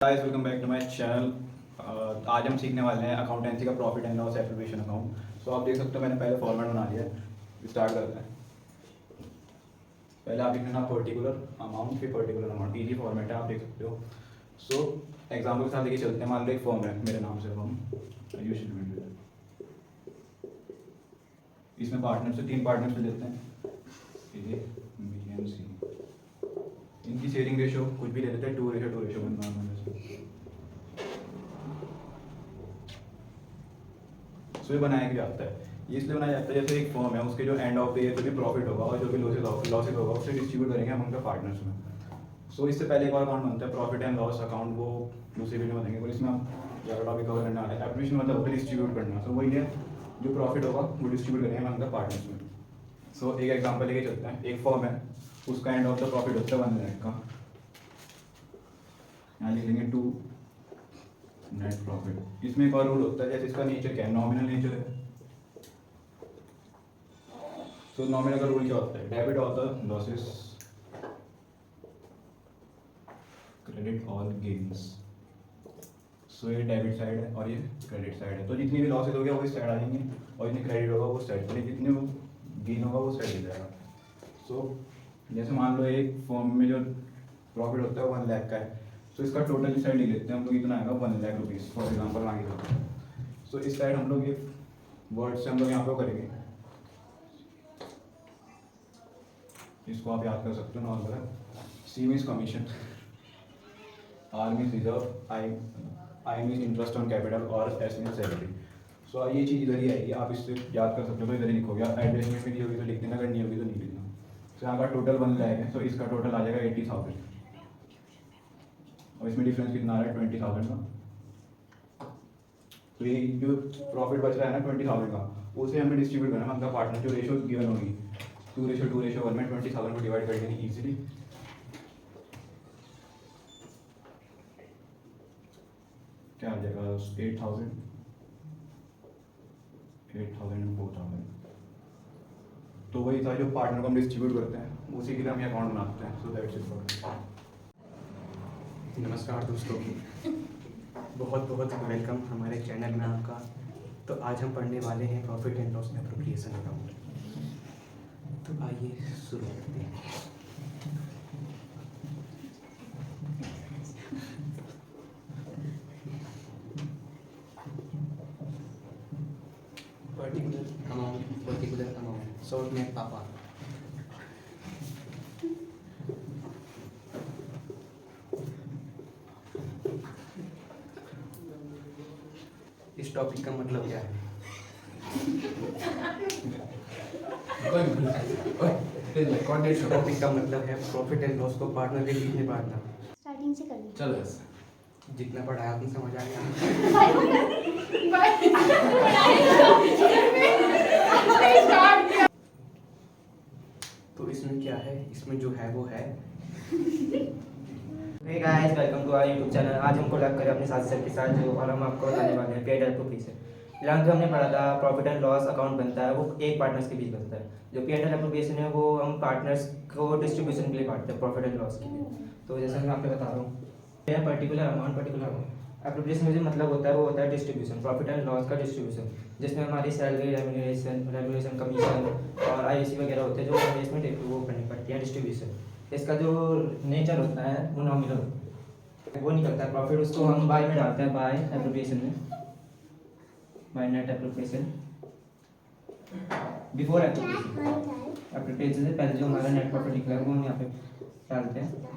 Guys welcome back to my channel. आज हम सीखने वाले हैं अकाउंटेंसी का profit and loss application account. So आप देख सकते हो मैंने पहले फॉर्मेट बना लिया है। स्टार्ट करते हैं। पहले आप लिख लेना पर्टिकुलर अमाउंट, फिर पर्टिकुलर अमाउंट। इजी फॉर्मेट है, आप देख सकते हो। सो एग्जाम्पल के साथ लेके चलते हैं। मान लो एक फॉर्म है मेरे नाम से फॉर्म, इसमें पार्टनर से 3 पार्टनर से लेते हैं, ए बी एंड सी। इनकी शेयरिंग रेशो कुछ भी ले लेते हैं, 2:2:1 नॉर्मल। सो ये बनाया क्या जाता है, ये इसलिए बनाया जाता है जैसे एक फर्म है, उसके जो एंड ऑफ द ईयर जो भी प्रॉफिट होगा और जो भी लॉसेज होगा उसे डिस्ट्रीब्यूट करेंगे हम उनका पार्टनर्स में। सो इससे पहले एक और अकाउंट बनता है प्रॉफिट एंड लॉस अकाउंट, वो दूसरे वीडियो में बताएंगे। और इसमें हम ज़्यादा टॉपिक कवर करने आ रहे हैं। एप्लीकेशन मतलब होता है डिस्ट्रीब्यूट करना। सो वही है, जो प्रॉफिट होगा वो डिस्ट्रीब्यूट करेंगे हम उनका पार्टनर्स में। सो एक एग्जाम्पल लेके चलते हैं। एक फर्म है, उसका एंड ऑफ द प्रॉफिट होता है 1 लाख का। यहाँ लिख लेंगे 2 नेट प्रॉफिट। इसमें एक और रूल होता है, जैसे इसका नेचर क्या है, नॉमिनल नेचर है। तो नॉमिनल का रूल क्या होता है, डेबिट होता है लॉसेस, क्रेडिट ऑल गेन्स। सो ये डेबिट साइड है और ये क्रेडिट साइड है। तो जितनी भी लॉसेस हो गया वो इस साइड आ जाएंगे और जितने क्रेडिट होगा वो साइड, और जितने गेन होगा वो साइड हो जाएगा। सो जैसे मान लो एक फॉर्म में जो प्रॉफिट होता है 1 लाख का है, तो इसका टोटल इस साइड लिख लेते हैं हम लोग, इतना आएगा 1 लाख रुपीज़ फॉर एग्जाम्पल मांगे तो। सो इस साइड हम लोग ये वर्ड से हम लोग यहाँ पे करेंगे, इसको आप याद कर सकते हो नॉर्मल है। C means commission, R means reserve, I means interest on capital और एस मीन्स सैलरी। सो ये चीज़ इधर ही आएगी, आप इससे याद कर सकते हो। तो इधर ही लिखोगे, एड्रेस में भी दी होगी तो लिख देना, अगर नहीं होगी तो नहीं लिखना। तो यहाँ का टोटल 1 लाख है, तो इसका टोटल आ जाएगा 80,000 और इसमें डिफरेंस कितना आ रहा है 20,000 का। तो ये जो प्रॉफिट बच रहा है ना 20,000 का, उसे हमें डिस्ट्रीब्यूट करना है उनका पार्टनर। जो रेशो गिवन होगी 2:2:1 में 20,000 को डिवाइड कर देंगे ईजिली। क्या आ जाएगा 8,000 एंड 4,000। तो वही था जो पार्टनर को हम डिस्ट्रीब्यूट करते हैं, उसी के लिए हम ये अकाउंट बनाते हैं। So that's it. नमस्कार दोस्तों, बहुत बहुत वेलकम हमारे चैनल में आपका। तो आज हम पढ़ने वाले हैं profit and loss appropriation account. तो आइए शुरू करते हैं। पर्टिकुलर अमाउंट शॉर्ट में पापा। इस टॉपिक का मतलब क्या है? टॉपिक का मतलब है प्रॉफिट एंड लॉस को पार्टनर के बीच में बांटना। स्टार्टिंग से कर ली। चलो जितना पढ़ाया आपने समझ आ गया। तो इसमें क्या है, इसमें जो है वो है। Hey guys, welcome to our YouTube channel. आज हम कोलैब करें अपने साथ सर के साथ जो, और हम आपको बताने वाले हैं पेड एप्रोप्रिएशन। फिलहाल जो हमने पढ़ा था प्रॉफिट एंड लॉस अकाउंट बनता है वो एक पार्टनर्स के बीच बनता है। जो पेड एप्रोप्रिएशन है वो हम पार्टनर्स को डिस्ट्रीब्यूशन के लिए बांटते हैं, प्रॉफिट एंड लॉस के लिए। तो जैसे मैं आपको बता रहा हूँ, यह पर्टिकुलर अमाउंट एप्रोप्रिएशन में जो मतलब होता है वो होता है डिस्ट्रीब्यूशन, प्रॉफिट एंड लॉस का डिस्ट्रीब्यूशन, जिसमें हमारी सैलरी, रेम्यूनरेशन, कमीशन और आईसी वगैरह होते हैं जो हमें इसमें वो करनी पड़ती है डिस्ट्रीब्यूशन। इसका जो नेचर होता है वो नॉमिनल वो निकलता है प्रॉफिट, उसको हम बाय में डालते हैं, बाय एप्रोप्रिएशन में, by net appropriation before appropriation से पहले जो हमारा नेट प्रॉफिट निकला है वो हम यहाँ पे डालते हैं।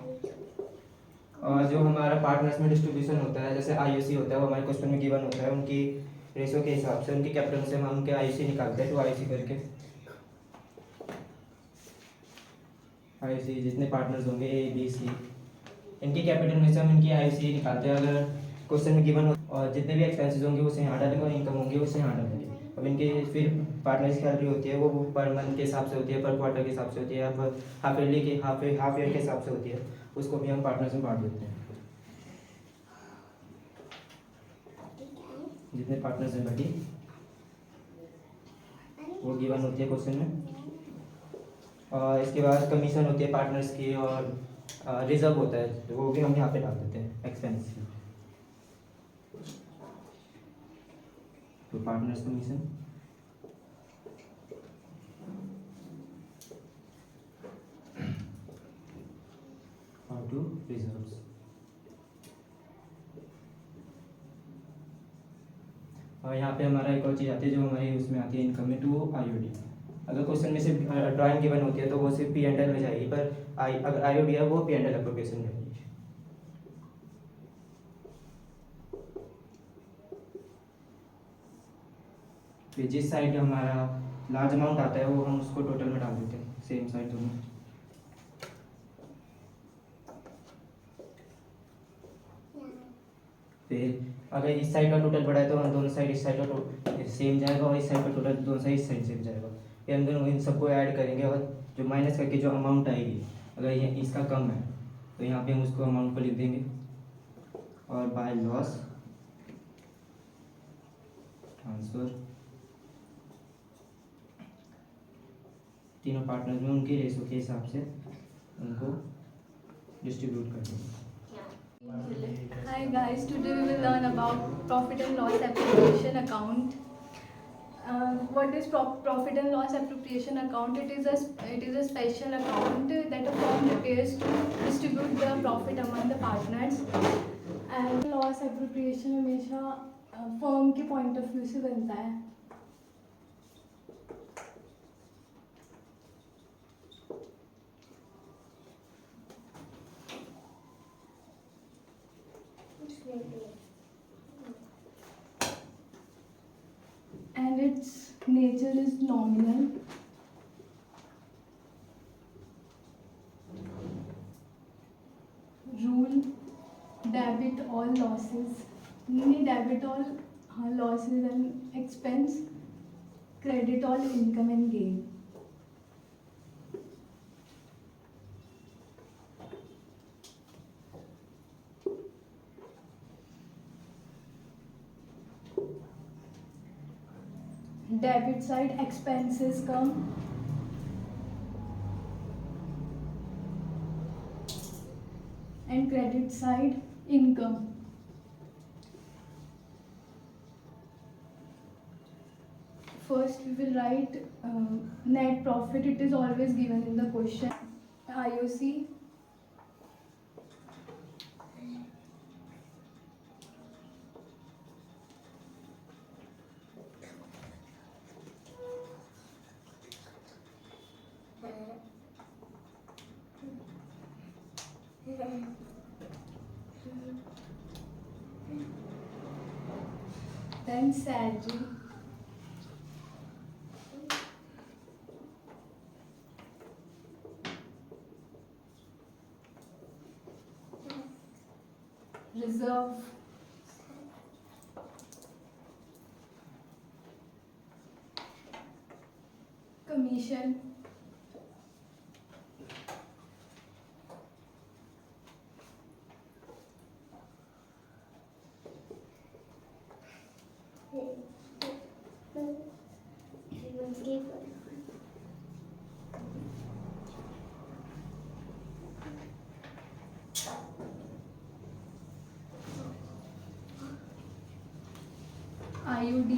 और जो हमारा पार्टनर्स में डिस्ट्रीब्यूशन होता है, जैसे आईओसी होता है, वो हमारे क्वेश्चन में गिवन होता है, उनकी रेशो के हिसाब से उनके कैपिटल से हम उनके आईओसी निकालते हैं। तो आईओसी करके आईओसी जितने पार्टनर्स होंगे ए बी सी, इनके कैपिटल में से हम इनकी आईओसी निकालते हैं अगर क्वेश्चन में गिवन हो। और जितने भी एक्सपेंसेस होंगे उसे यहाँ डालेंगे और इनकम होंगे उसे यहाँ डालेंगे। अब इनके फिर पार्टनर्स की सैलरी होती है वो पर मंथ के हिसाब से होती है, पर क्वार्टर के हिसाब से होती है, अब हाफ ईयरली के हाफ ईयर के हिसाब से होती है, उसको भी हम पार्टनर्स में बांट देते हैं। जितने पार्टनर्स हैं बाकी वो गिवन होती है क्वेश्चन में। और इसके बाद कमीशन होती है पार्टनर्स की, और रिजर्व होता है वो भी हम यहाँ पे डाल देते हैं एक्सपेंस। to partners commission. और to reserves. और यहाँ पे हमारा एक और चीज़ आती है जो हमारी उसमें आती है इनकम में, टू आईओडी। अगर क्वेश्चन में सिर्फ ड्राइंग गिवन होती है तो वो सिर्फ पी एंड एल में जाएगी, पर अगर आईओडी है वो पी एंड एल एप्रोप्रिएशन में जाएगी। फिर जिस साइड हमारा लार्ज अमाउंट आता है वो हम उसको टोटल में डाल देते हैं, सेम साइड दोनों। फिर अगर इस साइड का टोटल बढ़ा है तो हम दोनों साइड इस साइड का सेम जाएगा, और इस साइड का टोटल दोनों साइड इस साइड से भी जाएगा। फिर हम दोनों इन सबको ऐड करेंगे और जो माइनस करके जो अमाउंट आएगी, अगर ये इसका कम है तो यहाँ पे हम उसको अमाउंट को लिख देंगे, और बाय लॉस ट्रांसफर तीनों पार्टनर में उनके रेशो के हिसाब से उनको डिस्ट्रीब्यूट कर देंगे। Hi guys, today we will learn about profit and loss appropriation account. What is profit and loss appropriation account? It is a special account that a firm prepares to distribute the profit among the partners. And loss appropriation हमेशा firm के point of view से बनता है. And its nature is nominal. Rule: debit all losses. नहीं, debit all losses and expense. Credit all income and gain. Debit side expenses come, and credit side income. First we will write net profit. It is always given in the question. IOC, then salary, reserve, commission, IUD,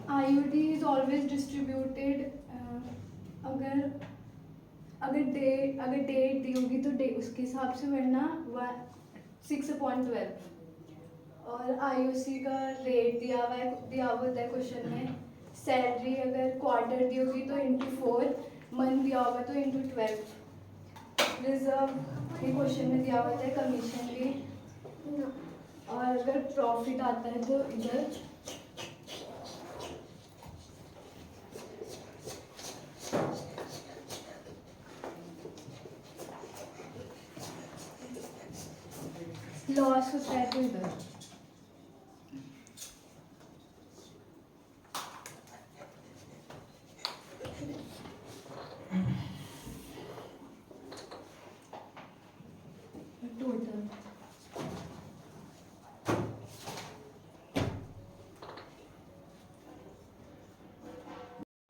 IUD is always distributed अगर date दी होगी तो day उसके हिसाब से, वरना 6/12। और IOC का rate दिया हुआ होता है क्वेश्चन में। सैलरी अगर क्वार्टर दी होगी तो ×4, मंथ दिया होगा तो ×12। रिजर्व ये क्वेश्चन में दिया होता है कमीशन भी। और अगर प्रॉफिट आता है तो इधर लॉस होता है तो इधर।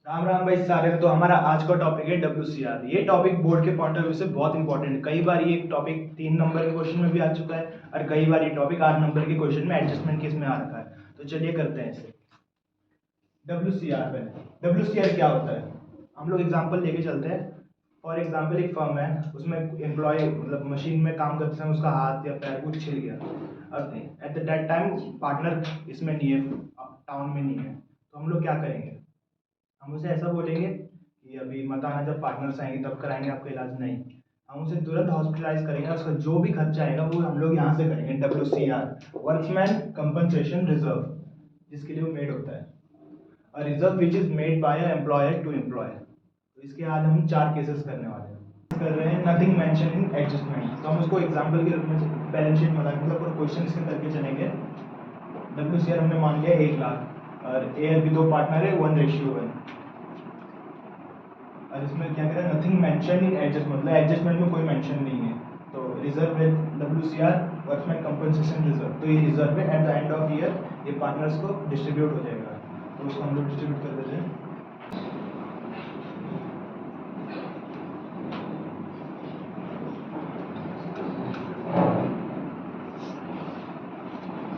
राम राम भाई सारे। तो हमारा आज का टॉपिक है WCR। ये टॉपिक बोर्ड के पॉइंट ऑफ व्यू से बहुत इंपॉर्टेंट है। कई बार ये टॉपिक 3 नंबर के क्वेश्चन में भी आ चुका है और कई बार ये टॉपिक 8 नंबर के क्वेश्चन में एडजस्टमेंट केस में आ रखा है। तो चलिए करते हैं इसे। WCR पहले WCR क्या होता है हम लोग एग्जांपल लेके चलते हैं। फॉर एग्जांपल एक फर्म है, उसमें एम्प्लॉय मतलब मशीन में काम करते समय उसका हाथ या पैर कुछ छिल गया। अब एट दैट टाइम पार्टनर इसमें नहीं है, टाउन में नहीं है, तो हम लोग क्या करेंगे? हम उसे ऐसा बोलेंगे कि अभी मत आना, जब पार्टनर्स आएंगे तब कराएंगे आपका इलाज। नहीं, हम उसे तुरंत हॉस्पिटलाइज करेंगे, उसका जो भी खर्चा आएगा वो हम लोग यहाँ से करेंगे। WCR वर्कमैन कंपनसेशन रिजर्व, जिसके लिए वो मेड होता है। और reserve which is made by employer to employer. तो इसके आज हम 4 केसेस करने वाले हैं। कर रहे हैं नथिंग मेंशन इन एडजस्टमेंट, तो हम उसको एग्जांपल के रूप में बैलेंस शीट बना मतलब क्वेश्चन के करके चलेंगे। WCR हमने मान लिया 1 लाख और ए भी 2 पार्टनर है 1:1। और इसमें क्या करें, नथिंग मेंशन इन एडजस्टमेंट, मतलब एडजस्टमेंट में कोई मेंशन नहीं है। तो reserve with WCR workman compensation reserve, तो ये रिजर्व है। At the end of year ये पार्टनर्स को डिस्ट्रीब्यूट हो जाएगा, तो उसको हम लोग डिस्ट्रीब्यूट कर देते हैं।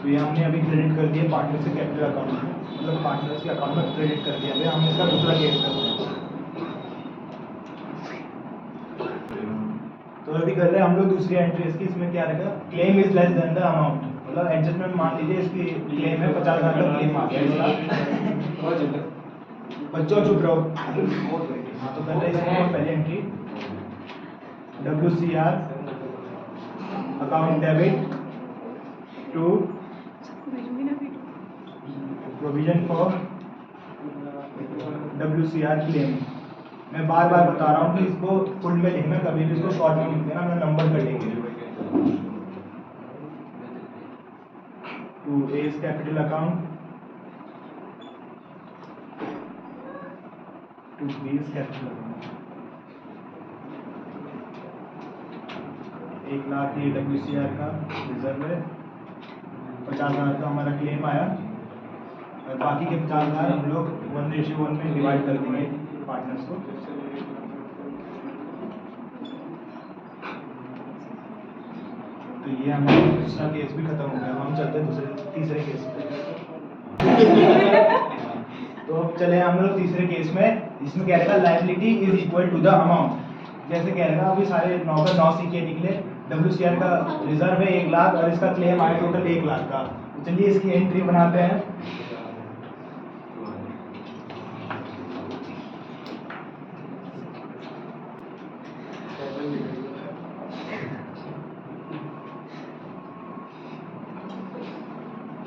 तो ये हमने अभी क्रेडिट कर दिया पार्टनर्स के कैपिटल अकाउंट में, मतलब पार्टनर्स के अकाउंट में क्रेडिट कर दिया। अभी हम इसका दूसरा केस करते हैं। तो अभी कर रहे हैं हम लोग दूसरी एंट्री इसकी। इसमें क्या रहेगा, claim is less than the amount, मतलब एडजस्टमेंट मान लीजिए इसकी क्लेम है 50,000 का क्लेम आ गया इसका। बच्चों चुप रहो। हाँ, तो कर रहे हैं इसमें पहले entry WCR account debit to provision for WCR claim. मैं बार बार बता रहा हूँ कि इसको फुल में लिखना, कभी भी इसको शॉर्ट में लिख देना, मैं नंबर कटेंगे। To A's capital account to B's capital account. 1 lakh ये WCR का रिजर्व है, 50,000 का हमारा क्लेम आया और बाकी के 50,000 हम लोग 1:1 में डिवाइड कर देंगे पार्टनर्स को। तो ये हमारा दूसरा केस भी खत्म हो गया। हम चलते हैं तीसरे केस पे। तो अब चले हम लोग तीसरे केस में। इसमें क्या रहेगा, liability is equal to the amount. जैसे क्या रहेगा, अभी सारे 9 का 9 सीखे निकले। WCR का रिजर्व है 1 लाख और इसका क्लेम आया टोटल 1 लाख का। तो चलिए इसकी एंट्री बनाते हैं।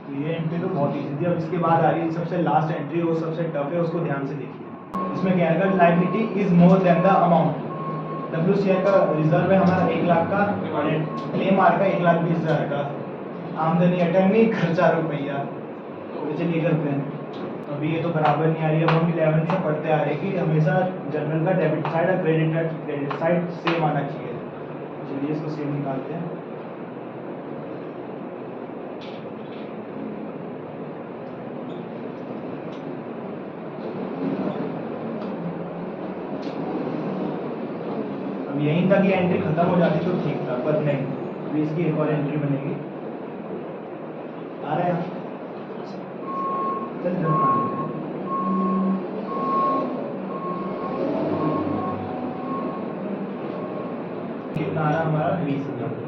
तो ये एंट्री तो बहुत ईजी थी। अब इसके बाद आ रही है सबसे लास्ट एंट्री, वो सबसे टफ है, उसको ध्यान से देखिए। इसमें क्या है, liability is more than the amount. WCR का रिजर्व है हमारा 1 लाख का और क्लेम आ रहा है 1,20,000 का। आमदनी अटर्नी, खर्चा रुपया। तो चलिए करते हैं। अभी ये तो बराबर नहीं आ रही है। अब हम 11 से पढ़ते आ रहे हैं कि हमेशा जनरल का डेबिट साइड और क्रेडिट साइड सेम आना चाहिए। चलिए इसको सेम निकालते हैं। अब यहीं तक ये एंट्री खत्म हो जाती तो ठीक था, पर नहीं। अभी इसकी एक और एंट्री बनेगी। आ रहा है, चल जल्दी बना लेते हैं। कितना आ रहा हमारा 20,000।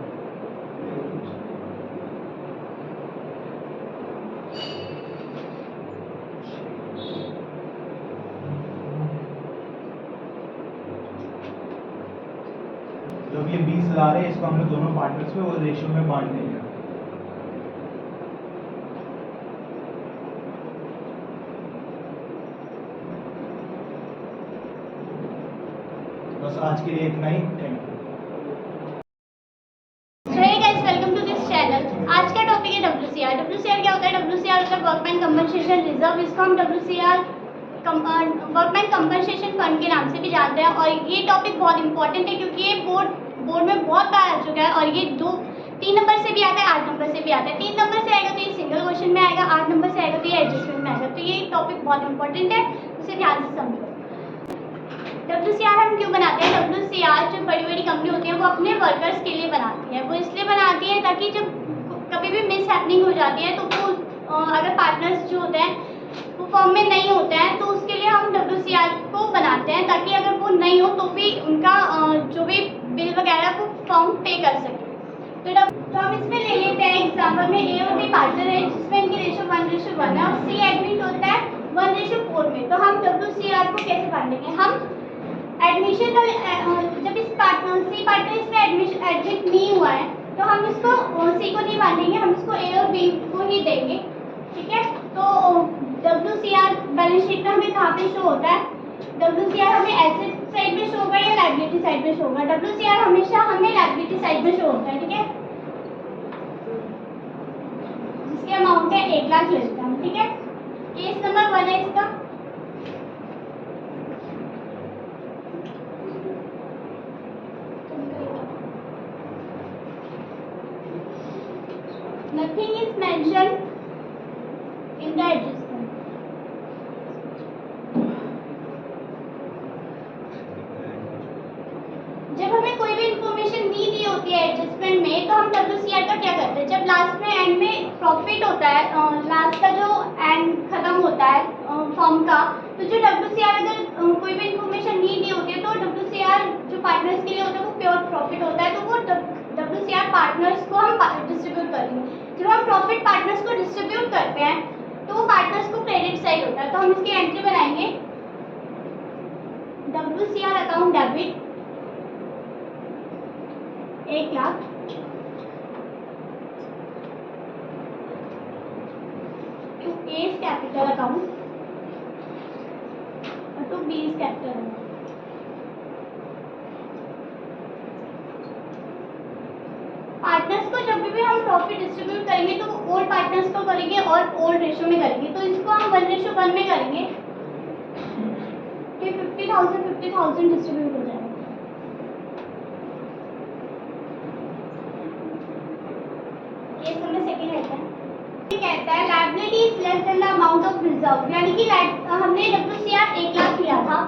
जब ये 20,000 है, इसको हम लोग दोनों पार्टनर्स में वो रेशियो में बांट देंगे। बस आज के लिए इतना ही। Thank you. Hey guys, welcome to this channel. आज का टॉपिक है WCR। WCR क्या होता है? WCR होता है वर्कमैन कंपनसेशन रिजर्व। इसको हम WCR वर्कमैन कंपनसेशन फंड के नाम से भी जानते हैं। और ये टॉपिक बहुत इंपॉर्टेंट है क्योंकि ये बोर्ड में बहुत बार आ चुका है। और ये 3 नंबर से भी आता है, 8 नंबर से भी आता है। 3 नंबर से आएगा तो ये सिंगल क्वेश्चन में आएगा, 8 नंबर से आएगा तो ये एडजस्टमेंट में आएगा। तो ये टॉपिक बहुत इंपॉर्टेंट है। उसे ध्यान से समझो। WCR हम क्यों बनाते हैं? WCR जो बड़ी बड़ी कंपनी होती है वो अपने वर्कर्स के लिए बनाती है। वो इसलिए बनाती है ताकि जब कभी भी मिस हैपनिंग हो जाती है तो वो अगर पार्टनर्स जो होते हैं वो फॉर्म में नहीं होते हैं तो उसके लिए हम WCR को बनाते हैं ताकि अगर वो नहीं हो तो भी उनका जो भी बिल वगैरह वो फॉर्म पे कर सके। तो हम इसमें ले लेते हैं एग्जाम्पल में A और B पार्टनर है जिसमें इनकी रेशो 1:1 है और C एडमिट होता है 1:4 में। तो हम WCR को कैसे बांटेंगे? हम एडमिशन जब इस पार्टनर C पार्टनर इसमें एडमिट नहीं हुआ है तो हम इसको C को नहीं बांटेंगे, हम इसको A और B को ही देंगे। ठीक है, तो WCR बैलेंस शीट में हमें कहाँ पे शो होता है? WCR हमें एसेट साइड में शो होगा या लायबिलिटी साइड में शो होगा? WCR हमेशा हमें लायबिलिटी साइड में शो होता है। ठीक है, जिसकी अमाउंट है 1 लाख लेते हैं। ठीक है, केस नंबर 1 है इसका। Nothing is mentioned in the adjustment. जब हमें कोई भी इंफॉर्मेशन नहीं दी होती है एडजस्टमेंट में तो हम WCR का क्या करते हैं? जब लास्ट में एंड में प्रॉफिट होता है, लास्ट का जो एंड खत्म होता है फॉर्म का, तो जो WCR अगर कोई भी इंफॉर्मेशन नहीं दी होती है तो WCR जो पार्टनर्स के लिए होता है वो प्योर प्रॉफिट होता है। तो वो WCR पार्टनर्स को हम डिस्ट्रीब्यूट करेंगे। जब हम प्रॉफिट पार्टनर्स को डिस्ट्रीब्यूट करते हैं तो वो पार्टनर्स को क्रेडिट साइड होता है। तो हम इसकी एंट्री बनाएंगे WCR account debit 1 lakh to A's capital account और to B's capital account. Partners को जब भी हम प्रॉफिट डिस्ट्रीब्यूट करेंगे तो वो ओल्ड पार्टनर्स को करेंगे और ओल्ड रेशो में करेंगे। तो इसको हम 1:1 में करेंगे कि 50,000 डिस्ट्रीब्यूट हो जाएगा। केस नंबर 2 रहता है, ये कहता है liability is less than the amount of reserve, यानी कि हमने WCR 1 लाख लिया था,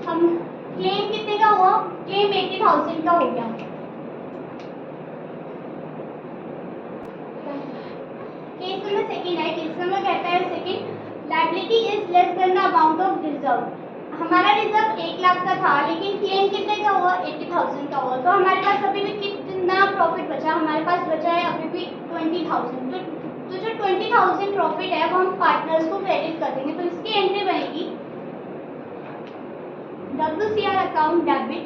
हम क्लेम कितने का हुआ? क्लेम 80,000 का हो गया। केस नंबर 2 है, केस नंबर कहता है 2 liability is less than the amount of reserve. हमारा रिजर्व 1 लाख का था लेकिन क्लेम कितने का हुआ? 80,000 का हुआ। तो हमारे पास अभी भी कितना प्रॉफिट बचा? हमारे पास बचा है अभी भी 20,000। तो जो 20,000 प्रॉफिट है वो हम पार्टनर्स को क्रेडिट कर देंगे। तो इसकी एंट्री बनेगी WCR अकाउंट डेबिट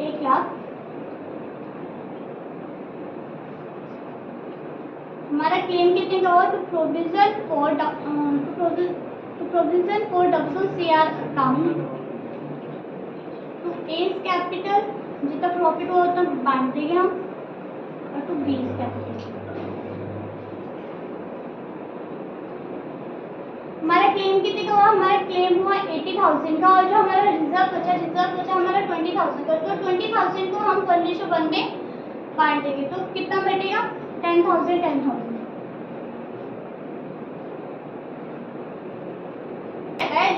1 लाख, हमारा क्लेम कितने का हुआ? To provision for WCR account to A's capital, जितना प्रॉफिट हुआ उतना बांट देंगे हम, और टू B's कैपिटल। हमारा क्लेम कितने का हुआ? हमारा क्लेम हुआ 80,000 का और जो हमारा रिजर्व बचा हमारा 20,000 का। तो 20,000 को हम 1:1 में बांट देंगे। तो कितना बचेगा? 10,000।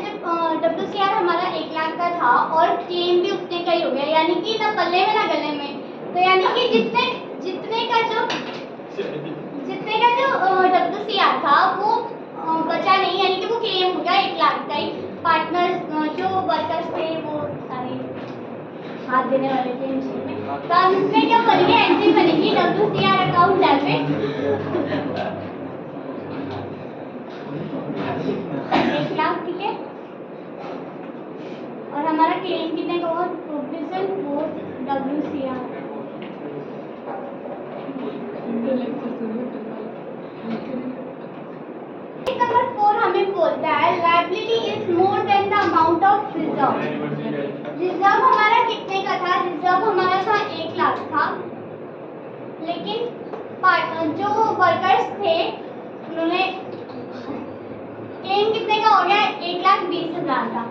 जब WCR हमारा 1 लाख का था और क्लेम भी उतने का ही हो गया, यानी कि ना पल्ले में ना गले में, तो यानी कि जितने का जो WCR था वो बचा नहीं, यानी कि वो क्लेम हो गया 1 लाख का ही। पार्टनर्स जो वर्कर्स थे वो सारे हाथ देने वाले थे इनमें। तो हम इसमें क्या करेंगे? एंट्री बनेगी WCR अकाउंट डेबिट 1 लाख। ठीक है, और हमारा क्लेम कितने का हुआ? Provision for WCR। नंबर 4 हमें बोलता है liability is more than the amount of reserve. Reserve हमारा कितने का था? रिजर्व हमारा था 1 लाख था, लेकिन जो वर्कर्स थे उन्होंने क्लेम कितने का हो गया? 1,20,000 का।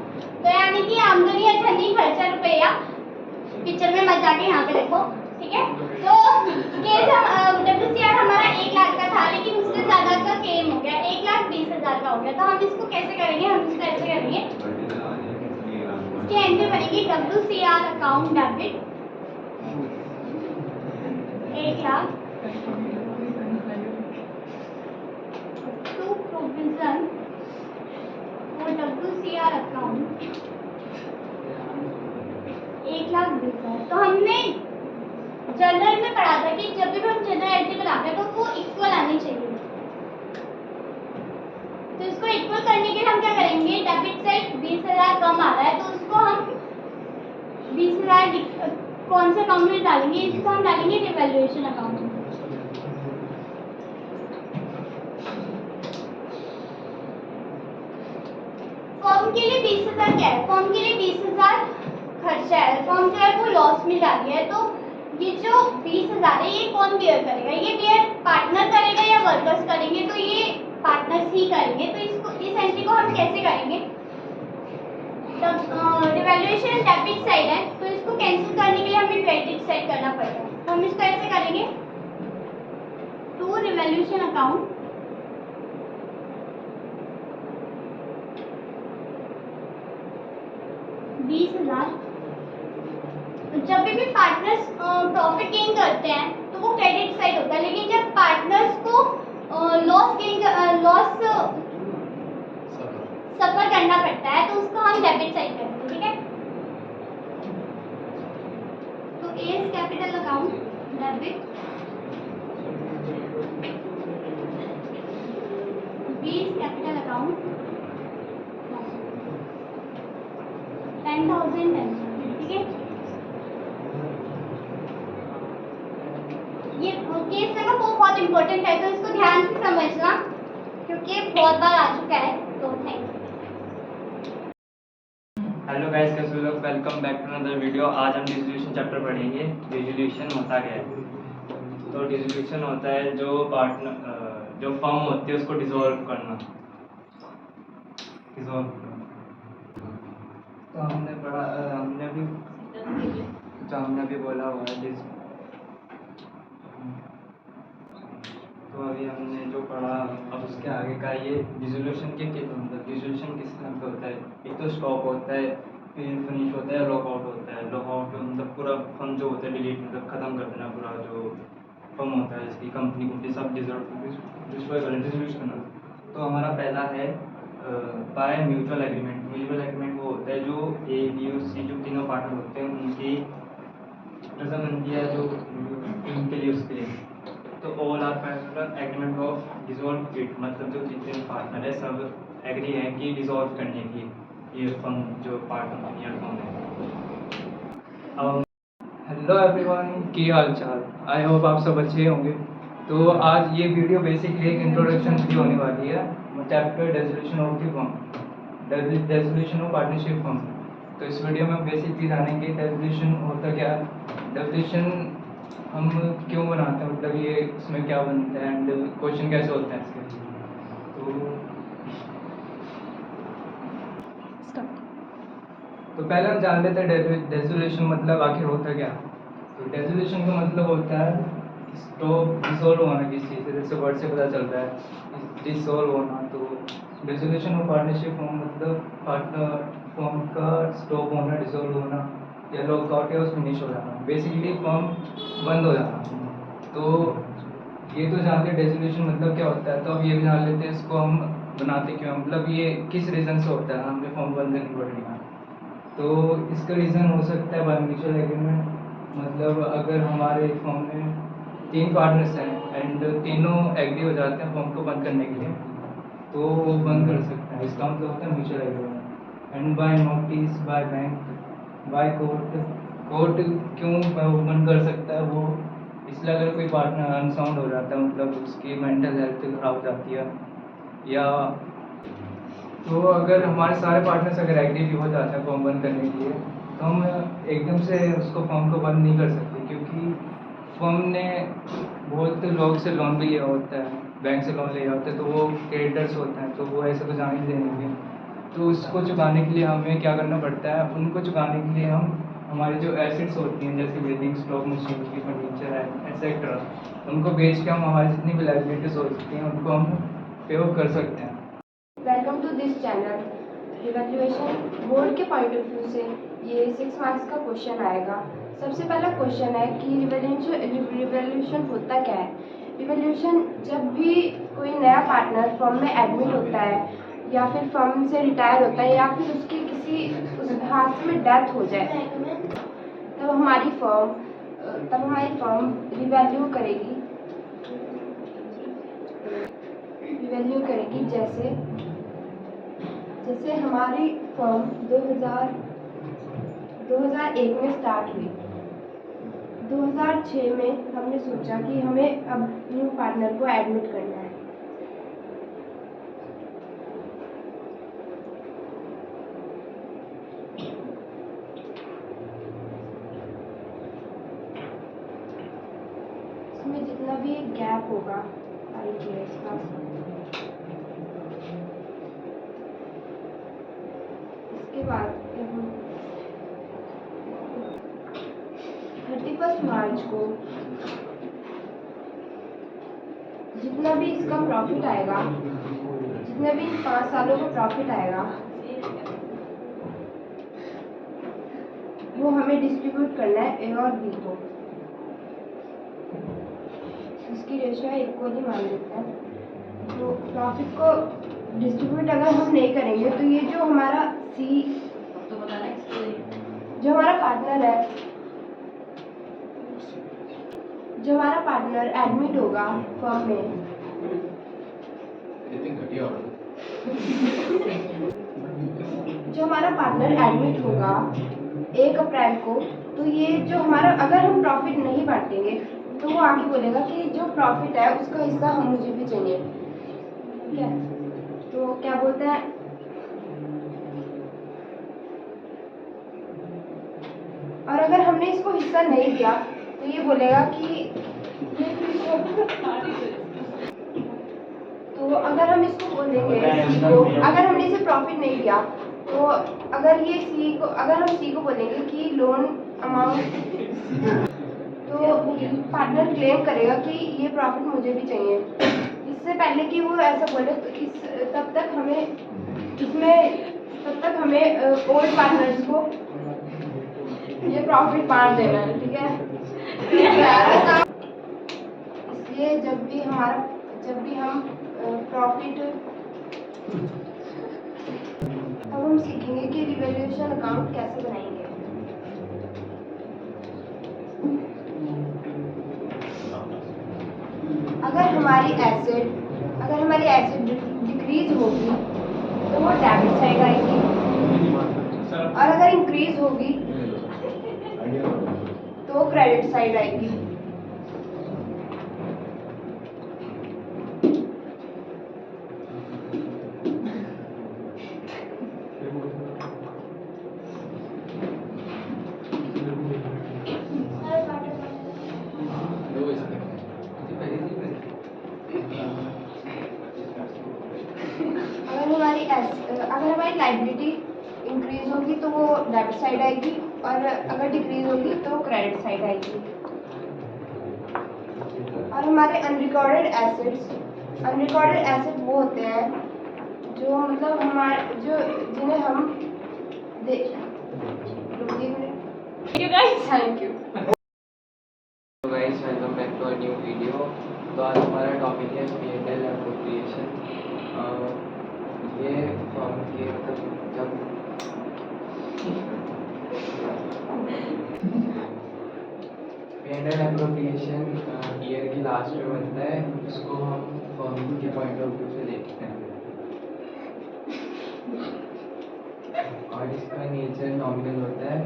तो यानी कि आमदनी अठन्नी खर्चा रुपया, पिक्चर में मत जाके यहाँ पे देखो। ठीक है, तो केस WCR हमारा 1 लाख का था लेकिन उससे ज्यादा है। तो हम इसको कैसे करेंगे, हम इसको ऐसे करेंगे, इसकी एंट्री बनेगी WCR account debit 1 lakh to provision for WCR account 1,20,000। तो हमने जनरल में पढ़ा था कि जब भी हम जनरल एंट्री बनाते हैं तो वो इक्वल आनी चाहिए। तो इसको इक्वल करने के लिए हम क्या करेंगे, डेबिट साइड 20,000 कम आ रहा है तो उसको हम 20,000 कौन से अकाउंट में डालेंगे, इसको हम डालेंगे रिवैल्यूएशन अकाउंट में। फॉर्म के लिए 20,000 क्या है, फॉर्म के लिए 20,000 खर्चा है, फॉर्म जो है वो लॉस में जा रही है। तो ये जो 20,000 है ये कौन बियर करेगा, ये बियर पार्टनर करेगा या वर्कर्स करेंगे, तो ये पार्टनर्स ही करेंगे। तो इसको इस एंट्री को हम कैसे करेंगे, रिवैल्यूएशन डेबिट साइड है तो इसको कैंसिल करने के लिए हमें क्रेडिट साइड करना पड़ेगा। तो हम इसको ऐसे करेंगे, टू रिवैल्यूएशन अकाउंट 20,000। तो जब भी पार्टनर्स प्रॉफिट गेन करते हैं तो वो क्रेडिट साइड होता है, लेकिन जब पार्टनर्स को लॉस सफर करना पड़ता है तो उसको हम डेबिट साइड करते हैं, ठीक है। तो A's capital account debit 20 capital account 10,000, ठीक है। ये केस है ना वो बहुत इंपॉर्टेंट है तो इसको ध्यान से समझना क्योंकि बहुत बार आ चुका है। तो थैंक यू। हेलो गाइस, कैसे हो लोग, welcome back to another video. आज हम डिसोल्यूशन चैप्टर पढ़ेंगे। डिसोल्यूशन होता क्या है? तो डिसोल्यूशन होता है जो पार्टनर जो फर्म होती है उसको डिसॉल्व करना। तो हमने पढ़ा, हमने भी बोला हुआ है तो अभी हमने जो पढ़ा अब उसके आगे का ये डिसोल्यूशन के मतलब डिसोल्यूशन किस तरह का होता है। एक तो स्टॉप होता है, फिर फिनिश होता है, लॉकआउट होता है। लॉकआउट मतलब पूरा फर्म जो होता है डिलीट मतलब ख़त्म कर देना, पूरा जो फर्म होता है इसकी कंपनी सब डिस्ट्रॉय करना, डिसोल्यूट करना। तो हमारा पहला है by mutual agreement. Mutual agreement वो होता है जो A, B और C जो तीनों पार्टनर होते हैं उनकी रजामंदी है जो उनके लिए उसके लिए। तो all are partner agreement of dissolve it, मतलब जो जितने पार्टनर है सब एग्री हैं कि डिसॉल्व करने की ये फर्म जो पार्टनर नियर फर्म है। अब हेलो एवरीवन, की हाल चाल, आई होप आप सब अच्छे होंगे। तो आज ये वीडियो बेसिकली एक इंट्रोडक्शन वीडियो होने वाली है chapter dissolution of the firm, dissolution of partnership firm. तो इस वीडियो में बेसिकली जानेंगे डिसोल्यूशन होता क्या है, डिसोल्यूशन हम क्यों बनाते हैं, मतलब ये इसमें क्या बनता है एंड क्वेश्चन कैसे होते हैं इसके। तो पहले हम जान लेते हैं डिसोल्यूशन मतलब आखिर होता क्या। तो डिसोल्यूशन का मतलब होता है स्टॉप, डिसॉल्व होना किसी चीज़ से, जैसे वर्ड से पता चलता है डिसॉल्व होना। तो डिसोल्यूशन ऑफ पार्टनरशिप फॉर्म मतलब पार्टनर फॉर्म का स्टॉप होना, डिसॉल्व होना या लॉकआउट या फिनिश हो जाना, बेसिकली फॉर्म बंद हो जाना। तो ये तो जानते हैं डिसोल्यूशन मतलब क्या होता है। तो अब ये भी जान लेते हैं इसको हम बनाते क्यों, मतलब ये किस रीज़न से होता है हमें फॉर्म बंद करनी पड़ रही है। तो इसका रीज़न हो सकता है बाय म्यूचुअल एग्रीमेंट, मतलब अगर हमारे फॉर्म में 3 पार्टनर्स हैं एंड तीनों एग्री हो जाते हैं फॉर्म को बंद करने के लिए तो वो बंद कर सकते हैं, इसका मतलब होता है mutual agreement. And by notice, by bank, by court. Court क्यों वो बंद कर सकता है, वो इसलिए अगर कोई पार्टनर अनसाउंड हो जाता है, मतलब उसकी मेंटल हेल्थ खराब हो जाती है, या तो अगर हमारे सारे पार्टनर्स अगर एग्री भी हो जाते हैं फॉर्म बंद करने के लिए तो हम एकदम से उसको फॉर्म को बंद नहीं कर सकते, क्योंकि फर्म ने बहुत लोग से लोन भी लिया होता है, बैंक से लोन लिया होता है, तो वो क्रेडिटर्स होते हैं तो वो ऐसे तो जाने नहीं देंगे। तो उसको चुकाने के लिए हमें क्या करना पड़ता है, उनको चुकाने के लिए हम हमारी जो एसेट्स होती हैं जैसे बिल्डिंग, स्टॉक, मशीनरी, फर्नीचर है एक्सेट्रा, उनको बेच के हम हमारी जितनी भी लाइबिलिटीज हो सकती हैं उनको हम पे ऑफ कर सकते हैं। Welcome this channel. Revaluation board के पॉइंट ऑफ व्यू से ये 6 मार्क्स का क्वेश्चन आएगा। सबसे पहला क्वेश्चन है कि रिवैल्यूएशन होता क्या है। रिवैल्यूएशन जब भी कोई नया पार्टनर फर्म में एडमिट होता है या फिर फर्म से रिटायर होता है या फिर उसकी किसी उस हादसे में डेथ हो जाए, तब हमारी फर्म रिवैल्यू करेगी। जैसे हमारी फर्म 2001 में स्टार्ट हुई। 2006 में हमने सोचा कि हमें अब न्यू पार्टनर को एडमिट करना है। इसमें जितना भी गैप होगा 5 years का, इसके बाद 31 मार्च को जितना भी इसका प्रॉफिट आएगा, जितने भी 5 सालों का प्रॉफिट आएगा, वो हमें डिस्ट्रीब्यूट करना है ए और बी को। इसकी रेशियो है इक्वली मान लेते हैं। तो प्रॉफिट को डिस्ट्रीब्यूट अगर हम नहीं करेंगे तो ये जो हमारा जो हमारा पार्टनर एडमिट होगा फर्म में, जो हमारा पार्टनर एडमिट होगा 1 अप्रैल को, तो ये जो हमारा अगर हम प्रॉफिट नहीं बांटेंगे तो वो आगे बोलेगा कि जो प्रॉफिट है उसका हिस्सा हम मुझे भी चाहिए। ठीक है, तो क्या बोलते हैं, और अगर हमने इसको हिस्सा नहीं दिया तो ये बोलेगा कि तो अगर हम इसको बोलेंगे अगर हमने इसे प्रॉफिट नहीं दिया तो अगर हम सी को बोलेंगे कि लोन अमाउंट, तो पार्टनर क्लेम करेगा कि ये प्रॉफिट मुझे भी चाहिए। इससे पहले कि वो ऐसा बोले तो तब तक हमें ओल्ड पार्टनर्स को ये प्रॉफिट बांट देना है। ठीक है, इसलिए जब भी हम प्रॉफिट, अब हम सीखेंगे कि रिवैल्यूएशन अकाउंट कैसे बनाएंगे। अगर हमारी एसेट डिक्रीज होगी तो वो डेबिट साइड आएगी, और अगर इंक्रीज होगी तो क्रेडिट साइड आएगी। अगर हमारी लायबिलिटी इंक्रीज होगी तो वो डेबिट साइड आएगी, और अगर डिक्रीज होगी तो क्रेडिट साइड आएगी। और हमारे अनरिकॉर्डेड एसेट वो होते हैं जो मतलब जिन्हें हम thank you guys, welcome back to a new video. तो आज हमारा टॉपिक है P&L एप्रोप्रिएशन। ये फॉर्म के जब P&L एप्रोप्रिएशन ईयर की लास्ट में बनता है, इसको हम फर्म के पॉइंट ऑफ व्यू से देखते हैं। और इसका नेचर नॉमिनल होता है।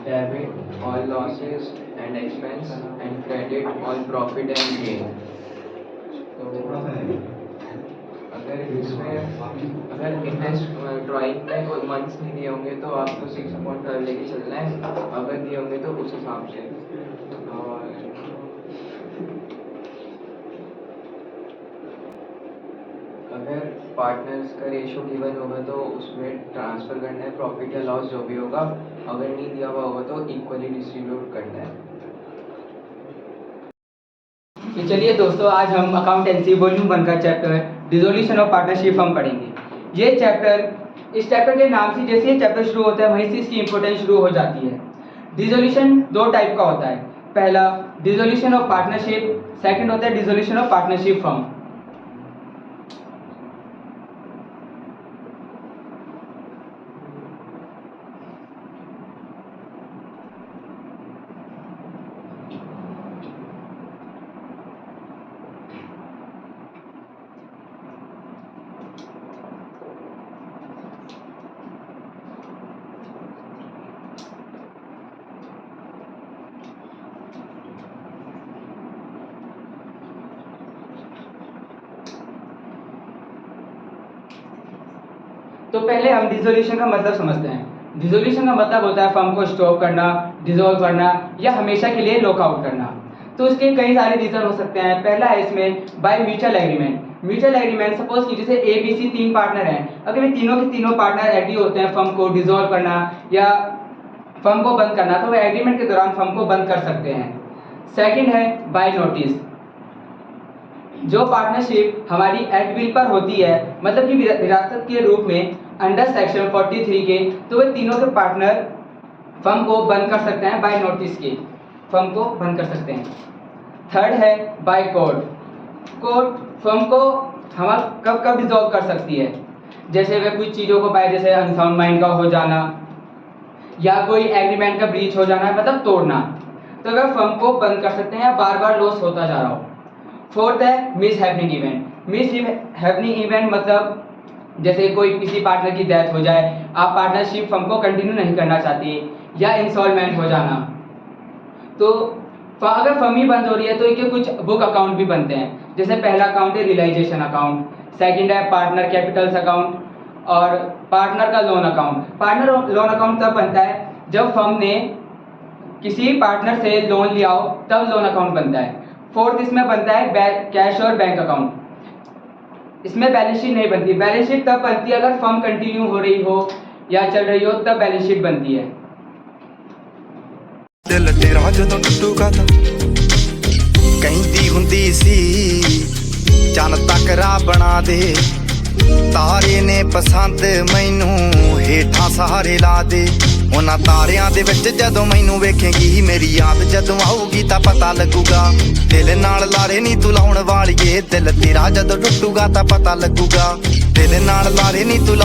Debit all losses and expense and credit all profit and gain. तो अगर इंटरेस्ट ड्राइंग में कोई मंथ्स नहीं दिए होंगे तो आपको 6.5 लेके चलना है, अगर दिए होंगे तो उस हिसाब से। और अगर पार्टनर्स का रेशो गिवन होगा तो उसमें ट्रांसफ़र करना है प्रॉफिट या लॉस जो भी होगा, अगर नहीं दिया हुआ होगा तो इक्वली डिस्ट्रीब्यूट करना है। तो चलिए दोस्तों, आज हम अकाउंटेंसी वॉल्यूम 1 का chapter dissolution of partnership firm पढ़ेंगे। ये चैप्टर, इस चैप्टर के नाम से जैसे ये चैप्टर शुरू होता है वहीं से इसकी इंपॉर्टेंस शुरू हो जाती है। डिसोल्यूशन 2 टाइप का होता है, पहला डिसोल्यूशन ऑफ पार्टनरशिप, सेकंड होता है डिसोल्यूशन ऑफ पार्टनरशिप फर्म। तो पहले हम डिसोल्यूशन का मतलब समझते हैं। डिसोल्यूशन का मतलब होता है फर्म को स्टॉप करना, डिसॉल्व करना या हमेशा के लिए लॉकआउट करना। तो इसके कई सारे रीजन हो सकते हैं। पहला है इसमें by mutual agreement. Mutual agreement, suppose कि जैसे ए बी सी 3 पार्टनर हैं, अगर ये तीनों के तीनों पार्टनर एग्री होते हैं फर्म को डिसॉल्व करना या फर्म को बंद करना, तो वो एग्रीमेंट के दौरान फर्म को बंद कर सकते हैं। सेकंड है बाय नोटिस। जो पार्टनरशिप हमारी एट विल पर होती है, मतलब कि विरासत के रूप में अंडर सेक्शन 43 के, तो वे तीनों के पार्टनर फर्म को बंद कर सकते हैं, बाय नोटिस के फर्म को बंद कर सकते हैं। थर्ड है बाय कोर्ट। कोर्ट फर्म को हम कब कब डिसॉल्व कर सकती है, जैसे वे कुछ चीज़ों को पाए, जैसे अनसाउंड माइंड का हो जाना या कोई एग्रीमेंट का ब्रीच हो जाना, मतलब तोड़ना, तो वे फर्म को बंद कर सकते हैं या बार बार लॉस होता जा रहा हो। फोर्थ है miss happening event. Miss happening event मतलब जैसे कोई किसी पार्टनर की डेथ हो जाए, आप पार्टनरशिप फर्म को कंटिन्यू नहीं करना चाहते, या इंसॉल्वेंट हो जाना, तो अगर फर्म ही बंद हो रही है तो इनके कुछ बुक अकाउंट भी बनते हैं। जैसे पहला अकाउंट है रियलाइजेशन अकाउंट, सेकंड है पार्टनर कैपिटल्स अकाउंट और पार्टनर का loan account. Partner loan account तब बनता है जब फर्म ने किसी पार्टनर से लोन लिया हो, तब लोन अकाउंट बनता है। फोर्थ इसमें बनता है कैश और बैंक अकाउंट। इसमें बैलेंस शीट नहीं बनती। बैलेंस शीट तब बनती है अगर फर्म कंटिन्यू हो रही हो या चल रही हो, तब बैलेंस शीट बनती है। दिल तेरा जदों टूटूगा तां कहंदी हुंदी सी चन तक रा बना दे, तारे ने पसंद मैनू हेठां सहारे ला दे। उन्हां तारियां दे विच जदों मैनू वेखेंगी, मेरी याद जदों आऊगी तां पता लगूगा। दिल नाल लारे नी तू लाउण वालीए, दिल तेरा जदों टूटूगा तां पता लगूगा। दिल नाल लारे नी तू